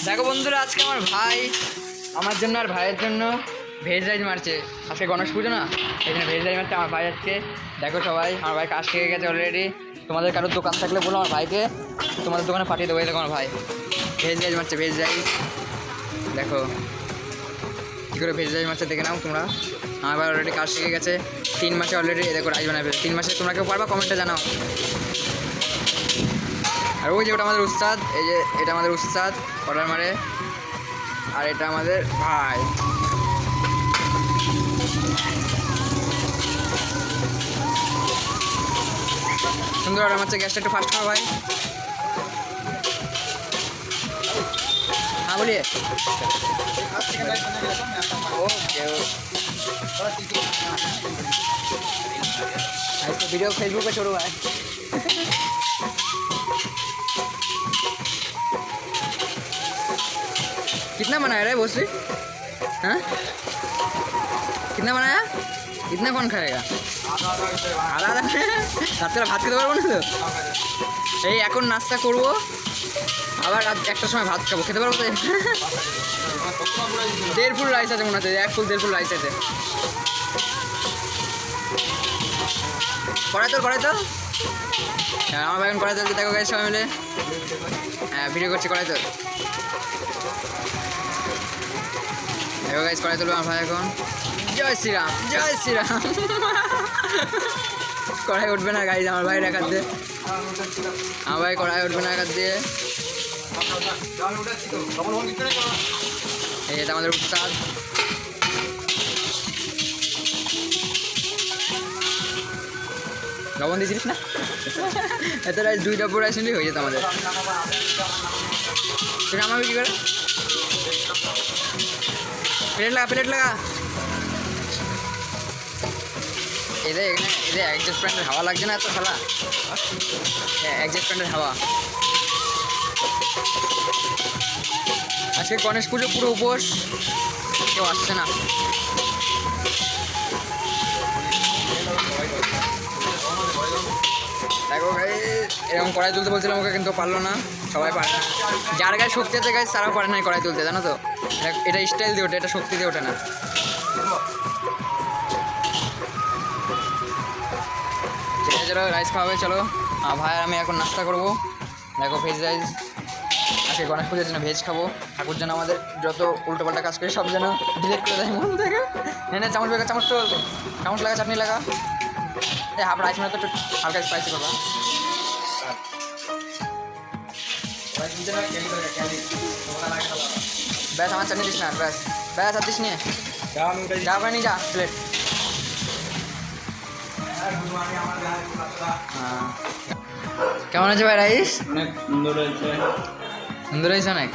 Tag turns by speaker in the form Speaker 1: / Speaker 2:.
Speaker 1: দেখো বন্ধুরা, আজকে আমার ভাই আমার জন্য আর ভাইয়ের জন্য ভেজ রাইস মারছে। আজকে গণেশ পুজো না, এই জন্য ভেজ রাইস মারছে আমার ভাই আজকে। দেখো সবাই, আমার ভাই কাজ শিখে গেছে অলরেডি। তোমাদের কারোর দোকান থাকলে বলো আমার ভাইকে, তোমাদের দোকানে পাঠিয়ে দেবো। এই দেখো আমার ভাই ভেজ রাইস মারছে, ভেজ রাইস। দেখো কী করে ভেজ রাইস মারছে দেখে নাও তোমরা। আমার ভাই অলরেডি কাজ শিখে গেছে 3 মাসে অলরেডি। দেখো রাইস বানাবে 3 মাসে। তোমরা কেউ পারবা? কমেন্টে জানাও। আর ওই যে ওটা আমাদের উস্তাদ, এই যে এটা আমাদের উস্তাদ অর্ডার মারে, আর এটা আমাদের ভাই। সুন্দর অর্ডার মারছে। গ্যাসটা একটু ফাস্ট করো ভাই। হ্যাঁ বলিয়ে ओके। वीडियो फेसबुक पे छोड़ो भाई। कितना बनाया रे भोसड़ी? हाँ कितना बनाया? इतना कौन खाएगा? आधा आधा রাত্রে ভাত খেতে পারবো না তো। এই এখন নাস্তা করবো, আবার রাত 1টার সময় ভাত খাবো। খেতে পারবো তো? 1.5 ফুল রাইস আছে মনে হচ্ছে। 1 ফুল 1.5 ফুল রাইস আছে। কড়াই তো আমার ভাই এখন কড়াই তুলতে। দেখো গাইস সবাই মিলে ভিডিও করছি। কড়াই তোল। দেখো গাইস কড়াই তুলবে আমার ভাই এখন। জয় শ্রীরাম, জয় শ্রীরাম। কড়াই উঠবে না গাইস আমার ভাইয়ের এক হাত দিয়ে। আমার ভাই কড়াই উঠবে না এক হাত দিয়ে। এই এটা আমাদের উস্তাদ। লবণ দিয়েছিলিস না? এত রাইস 2 ডাব্বু রাইস নিলেই হয়ে যেত আমাদের। সেটা আমার কি করে? প্লেট লাগা। এদের অ্যাডজাস্ট প্যান্টের হাওয়া লাগছে না এত শালা। অ্যাডজাস্ট প্যান্টের হাওয়া। আজকে গণেশ পুজো, পুরো উপোস, কেউ আসছে না। দেখো গাই এরকম কড়াই তুলতে বলছিলাম ওকে, কিন্তু পারলো না। সবাই পারে না। যার গায়ে শক্তি আছে গায়ে তারাও পারে না কড়াই তুলতে, জানো তো। এটা স্টাইল দিয়ে ওঠে, এটা শক্তি দিয়ে ওঠে না। ঠিক আছে চলো রাইস খাওয়াবে। চলো ভাই আমি এখন নাস্তা করবো। দেখো ভেজ রাইস। আজকে গণেশ পুজোর জন্য ভেজ খাবো। ঠাকুর যেন আমাদের যত উল্টোপাল্টা কাজ করি সব যেন ডিলেক্ট করে দেয় মন থেকে। হ্যাঁ চামচ বেগা, চামচ তো চামচ লাগা, চাটনি লাগা। এই হাফ রাইস মানে তো একটু হালকা স্পাইসি করবা। ব্যাস আমার চাটনি দিস না। ব্যাস ব্যাস আর দিস নিয়ে যা পানি যা প্লেট। কেমন আছে ভাই রাইস?
Speaker 2: অনেক সুন্দর হয়েছে।
Speaker 1: সুন্দর হয়েছে অনেক।